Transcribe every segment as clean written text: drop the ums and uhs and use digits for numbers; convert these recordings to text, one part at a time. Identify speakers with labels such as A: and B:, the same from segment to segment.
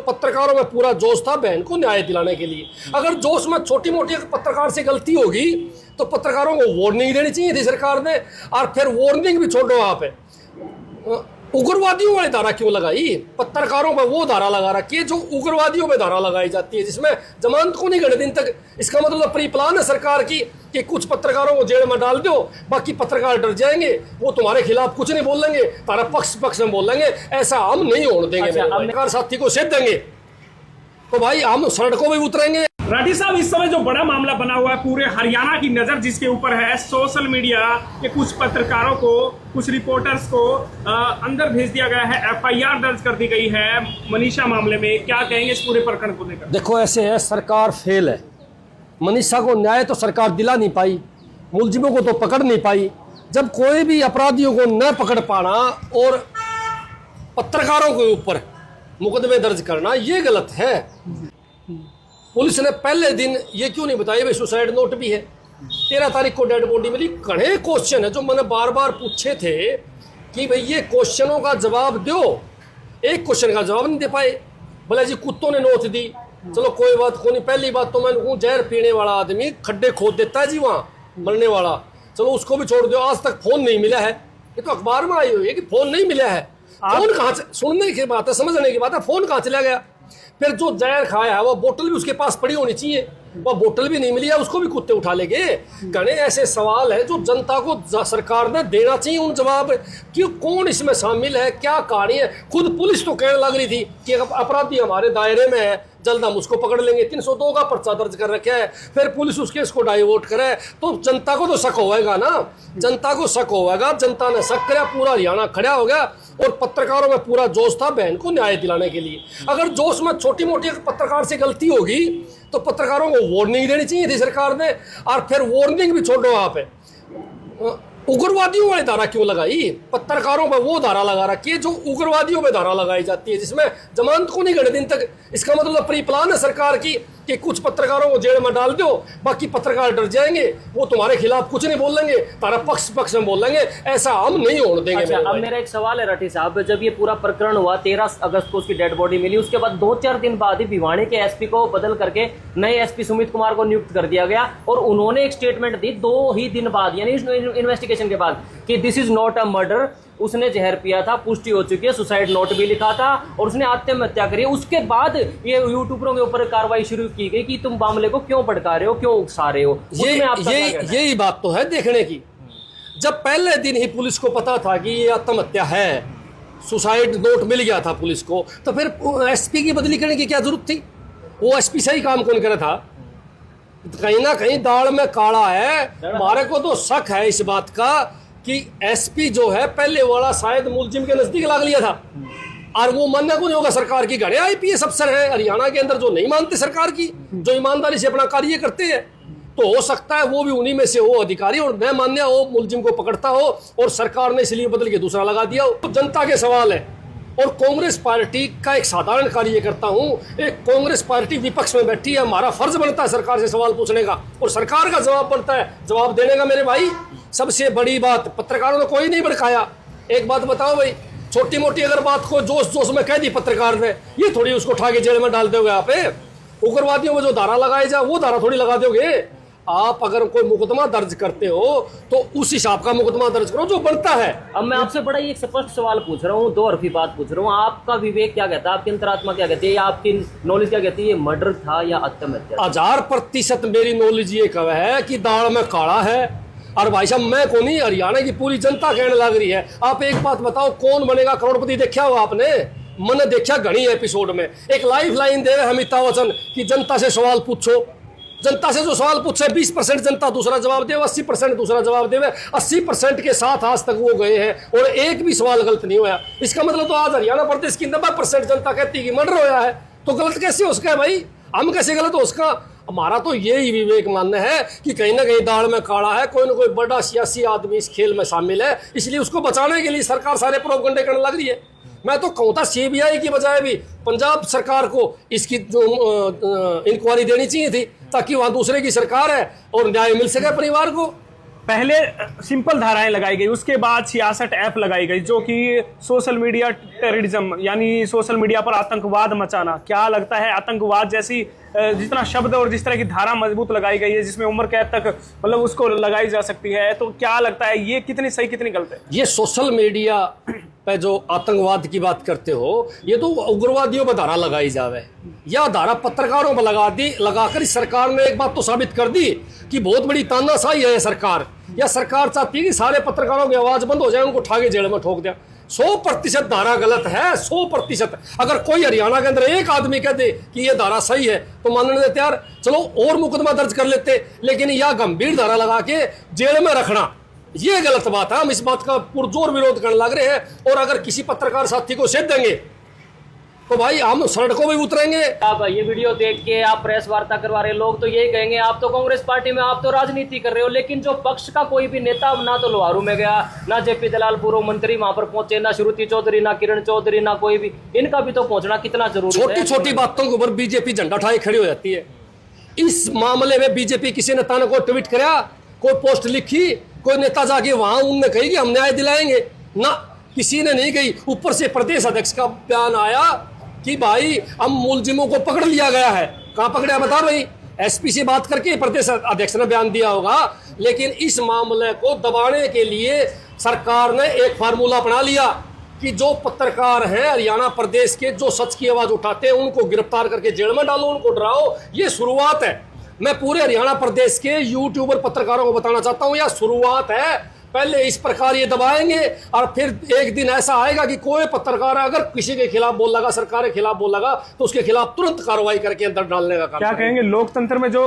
A: पत्रकारों में पूरा जोश था बहन को न्याय दिलाने के लिए। अगर जोश में छोटी मोटी पत्रकार से गलती होगी तो पत्रकारों को वार्निंग देनी चाहिए थी सरकार ने। और फिर वार्निंग भी छोड़ो, वहां पे उग्रवादियों वाली धारा क्यों लगाई? पत्रकारों पर वो धारा लगा रखी है जो उग्रवादियों पे धारा लगाई जाती है, जिसमें जमानत को नहीं घंटे दिन तक। इसका मतलब प्री प्लान है सरकार की कि कुछ पत्रकारों को जेल में डाल दो, बाकी पत्रकार डर जाएंगे, वो तुम्हारे खिलाफ कुछ नहीं बोलेंगे, तारा पक्ष में बोलेंगे। ऐसा हम नहीं होने देंगे। पत्रकार साथी को सेध देंगे तो भाई हम सड़कों में उतरेंगे।
B: राठी साहब, इस समय जो बड़ा मामला बना हुआ है, पूरे हरियाणा की नजर जिसके ऊपर है, सोशल मीडिया के कुछ पत्रकारों को, कुछ रिपोर्टर्स को अंदर भेज दिया गया है, एफआईआर दर्ज कर दी गई है मनीषा मामले में। क्या कहेंगे इस पूरे प्रकरण को लेकर?
A: देखो ऐसे है, सरकार फेल है। मनीषा को न्याय तो सरकार दिला नहीं पाई, मुलजिमों को तो पकड़ नहीं पाई। जब कोई भी अपराधियों को न पकड़ पाना और पत्रकारों के ऊपर मुकदमे दर्ज करना, ये गलत है। पुलिस ने पहले दिन ये क्यों नहीं बताया भाई सुसाइड नोट भी है? 13 तारीख को डेड बॉडी मिली। घने क्वेश्चन है जो मैंने बार बार पूछे थे कि भाई ये क्वेश्चनों का जवाब दो। एक क्वेश्चन का जवाब नहीं दे पाए। भले जी कुत्तों ने नोट दी, चलो कोई बात को नहीं। पहली बात तो मैं कहूँ, जहर पीने वाला आदमी खड्डे खोद देता है जी वहाँ मरने वाला, चलो उसको भी छोड़ दो। आज तक फोन नहीं मिला है, ये तो अखबार में आई हुई है कि फोन नहीं मिला है। फोन कहाँ से, सुनने की बात है, समझने की बात है, फोन कहाँ चला गया? फिर जो जहर खाया है वो बोतल भी उसके पास पड़ी होनी चाहिए, वह बोतल भी नहीं मिली है, उसको भी कुत्ते उठा लेंगे। घने ऐसे सवाल है जो जनता को सरकार ने देना चाहिए उन जवाब कि कौन इसमें शामिल है, क्या कहानी है। खुद पुलिस तो कहने लग रही थी कि अपराधी हमारे दायरे में है, जल्द हम उसको पकड़ लेंगे। 302 का पर्चा दर्ज कर रखा है, फिर पुलिस उस केस को डाइवर्ट करे तो जनता को तो शक होगा ना, जनता को शक होगा। जनता ने शक किया, पूरा हरियाणा खड़ा हो गया और पत्रकारों में पूरा जोश था बहन को न्याय दिलाने के लिए। अगर जोश में छोटी मोटी पत्रकार से गलती होगी तो पत्रकारों को वार्निंग देनी चाहिए थी सरकार ने। और फिर वार्निंग भी छोड़ो, वहां पे उग्रवादियों वाली धारा क्यों लगाई? पत्रकारों पर वो धारा लगा रखी है जो उग्रवादियों पे धारा लगाई जाती है, जिसमें जमानत को नहीं घंटे दिन तक। इसका मतलब प्री प्लान है सरकार की कि कुछ पत्रकारों को जेल में डाल दो, बाकी पत्रकार डर जाएंगे, वो तुम्हारे खिलाफ कुछ नहीं बोलेंगे, तारा पक्ष में बोलेंगे। ऐसा हम नहीं होने देंगे।
C: अच्छा, अब मेरा एक सवाल है राठी साहब, जब ये पूरा प्रकरण हुआ 13 अगस्त को उसकी डेड बॉडी मिली, उसके बाद 2-4 दिन बाद ही भिवानी के एसपी को बदल करके नए एसपी सुमित कुमार को नियुक्त कर दिया गया और उन्होंने एक स्टेटमेंट दी 2 ही दिन बाद, यानी इन्वेस्टिगेशन के बाद, कि this is not a murder, उसने जहर पिया था, पुष्टि हो चुकी है, सुसाइड नोट भी लिखा था और उसने आत्महत्या करी। उसके बाद ये यूट्यूबरों के ऊपर कार्रवाई शुरू की गई कि तुम मामले को क्यों भड़का रहे हो, क्यों उकसा रहे हो।
A: यही बात तो है देखने की। जब पहले दिन ही पुलिस को पता था कि ये आत्महत्या है, सुसाइड नोट मिल गया था पुलिस को, तो फिर एसपी की बदली करने की क्या जरूरत थी? वो एसपी सही काम कौन करे था? कहीं ना कहीं दाल में काला है। हमारे को तो शक है इस बात का कि एसपी जो है पहले वाला शायद मुलजिम के नजदीक लग लिया था और वो मानने को नहीं होगा। सरकार की घड़े आईपीएस अफसर है हरियाणा के अंदर जो नहीं मानते सरकार की, जो ईमानदारी से अपना कार्य करते हैं, तो हो सकता है वो भी उन्हीं में से हो अधिकारी और न मान्य हो, मुलजिम को पकड़ता हो और सरकार ने इसलिए बदल के दूसरा लगा दिया हो। तो जनता के सवाल है। और कांग्रेस पार्टी का एक साधारण कार्यकर्ता हूं, एक कांग्रेस पार्टी विपक्ष में बैठी है, हमारा फर्ज बनता है सरकार से सवाल पूछने का और सरकार का जवाब बनता है जवाब देने का। मेरे भाई, सबसे बड़ी बात, पत्रकारों ने कोई नहीं भड़काया। एक बात बताओ भाई, छोटी मोटी अगर बात को जोश में कह दी पत्रकार ने, ये थोड़ी उसको उठा के जेल में डाल दोगे आप? उग्रवादियों में जो धारा लगाई जाए वो धारा थोड़ी लगा दोगे आप। अगर कोई मुकदमा दर्ज करते हो तो उस हिसाब का मुकदमा दर्ज करो जो बनता है।
C: अब मैं आपसे बड़ा ही एक स्पष्ट सवाल पूछ रहा हूँ, 2 हरफी बात पूछ रहा हूँ, आपका विवेक क्या कहता है, आपकी अंतरात्मा क्या कहती है, या आपकी नॉलेज क्या कहती है, ये मर्डर था या आत्महत्या?
A: 1000% मेरी नॉलेज ये कह है कि दाल में काला है। और भाई साहब, मैं को नहीं, हरियाणा की पूरी जनता कहने लग रही है। आप एक बात बताओ, कौन बनेगा करोड़पति देखा हो आपने? मैंने देखा घनी एपिसोड में एक लाइफ लाइन दे अमिताभ बच्चन कि जनता से सवाल पूछो। जनता से जो सवाल पूछे 20% जनता दूसरा जवाब दे, 80% दूसरा जवाब दे, 80% के साथ आज तक वो गए हैं और एक भी सवाल गलत नहीं हुआ। इसका मतलब तो आज हरियाणा प्रदेश की 90% जनता कहती है कि मर्डर होया है, तो गलत कैसे हो उसका है भाई? हम कैसे गलत हो उसका? हमारा तो यही विवेक मानना है कि कहीं ना कहीं दाल में काला है, कोई ना कोई बड़ा सियासी आदमी इस खेल में शामिल है, इसलिए उसको बचाने के लिए सरकार सारे प्रोपगंडे करने लग रही है। मैं तो कहता सीबीआई की बजाय भी पंजाब सरकार को इसकी इंक्वायरी देनी चाहिए थी, ताकि वहां दूसरे की सरकार है और न्याय मिल सके परिवार को।
B: पहले सिंपल धाराएं लगाई गई, उसके बाद 66 F लगाई गई, जो कि सोशल मीडिया टेररिज्म यानी सोशल मीडिया पर आतंकवाद मचाना। क्या लगता है आतंकवाद जैसी जितना शब्द और जिस तरह की धारा मजबूत लगाई गई है, जिसमें उम्र कैद तक मतलब उसको लगाई जा सकती है, तो क्या लगता है ये कितनी सही कितनी गलत है?
A: ये सोशल मीडिया पे जो आतंकवाद की बात करते हो, ये तो उग्रवादियों पर धारा लगाई जावे, या धारा पत्रकारों पर लगाकर इस सरकार ने एक बात तो साबित कर दी कि बहुत बड़ी तानाशाही है सरकार, या सरकार चाहती है कि सारे पत्रकारों की आवाज बंद हो जाए, उनको उठा के जेल में ठोक दिया। 100% धारा गलत है, 100%। अगर कोई हरियाणा के अंदर एक आदमी कह दे कि ये धारा सही है तो मानने देते यार, चलो और मुकदमा दर्ज कर लेते, लेकिन यह गंभीर धारा लगा के जेल में रखना ये गलत बात है। हम इस बात का पुरजोर विरोध करने लग रहे हैं, और अगर किसी पत्रकार साथी को सेध देंगे तो भाई हम सड़कों में उतरेंगे।
C: आप ये वीडियो देख के आप प्रेस वार्ता करवा रहे लोग तो यही कहेंगे आप तो कांग्रेस पार्टी में, आप तो राजनीति कर रहे हो, लेकिन जो पक्ष का कोई भी नेता ना तो लोहारू में गया, ना जेपी दलाल पूर्व मंत्री वहां पर पहुंचे, ना श्रुति चौधरी, ना किरण चौधरी, ना कोई भी, इनका भी तो पहुंचना कितना जरूरी है।
A: छोटी छोटी बातों के ऊपर बीजेपी झंडा उठाए खड़ी हो जाती है। इस मामले में बीजेपी किसी नेता ने कोई ट्वीट कराया, कोई पोस्ट लिखी, कोई नेता जाके वहां उनने कही कि हम न्याय दिलाएंगे ना, किसी ने नहीं कही। ऊपर से प्रदेश अध्यक्ष का बयान आया कि भाई हम मुलजिमों को पकड़ लिया गया है। कहां पकड़ा बता भाई, एसपी से बात करके प्रदेश अध्यक्ष ने बयान दिया होगा। लेकिन इस मामले को दबाने के लिए सरकार ने एक फार्मूला अपना लिया कि जो पत्रकार हैं हरियाणा प्रदेश के, जो सच की आवाज उठाते हैं, उनको गिरफ्तार करके जेल में डालो, उनको डराओ। ये शुरुआत है। मैं पूरे हरियाणा प्रदेश के यूट्यूबर पत्रकारों को बताना चाहता हूं, यह शुरुआत है। पहले इस प्रकार ये दबाएंगे और फिर एक दिन ऐसा आएगा कि कोई पत्रकार अगर किसी के खिलाफ बोल लगा, सरकार के खिलाफ बोल लगा, तो उसके खिलाफ तुरंत कार्रवाई करके अंदर डालने का काम।
B: क्या कहेंगे लोकतंत्र में जो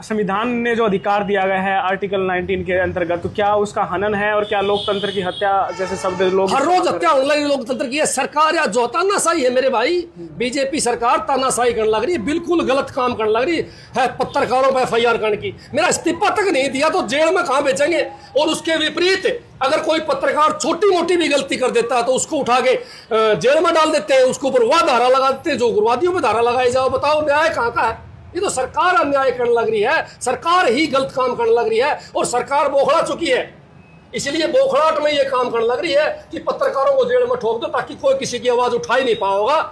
B: संविधान ने जो अधिकार दिया गया है आर्टिकल 19 के अंतर्गत, तो क्या उसका हनन है और क्या लोकतंत्र की हत्या जैसे शब्द लोग
A: हर रोज हत्या होने लगी लोकतंत्र की? सरकार या जो तानाशाही है मेरे भाई, बीजेपी सरकार तानाशाही करने लग रही है, बिल्कुल गलत काम करने लग रही है। पत्रकारों पर FIR करने की, मेरा इस्तीफा तक नहीं दिया तो जेल में कहां बेचेंगे? और उसके विपरीत अगर कोई पत्रकार छोटी मोटी भी गलती कर देता है तो उसको उठा के जेल में डाल देते हैं, उसके ऊपर वह धारा लगा देते हैं जो उग्रवादियों पे धारा लगाई जाओ। बताओ न्याय कहां का है? ये तो सरकार अन्याय करने लग रही है, सरकार ही गलत काम करने लग रही है, और सरकार बौखला चुकी है। इसलिए बौखलाहट में ये काम करने लग रही है कि पत्रकारों को जेल में ठोक दो ताकि कोई किसी की आवाज उठा ही नहीं पाओगा।